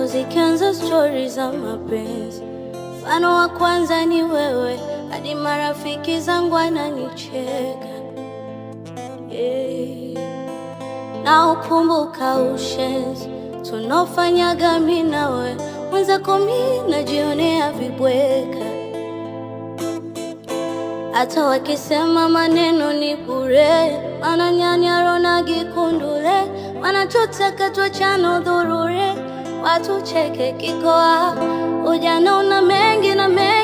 zikianza stories za mapenzi. Mfano wa kwanza ni wewe, hadi marafiki zangu wananicheka. Na ukumbuka ushenzi tunaofanyaga mimi nawe, mwenzako mimi najionea vibweka. Hata wakisema maneno ni bure, wananyanya rona gikundule, wanachotaka tuachane udhurure, watu cheke kikoa. Ujana una mengi na mengi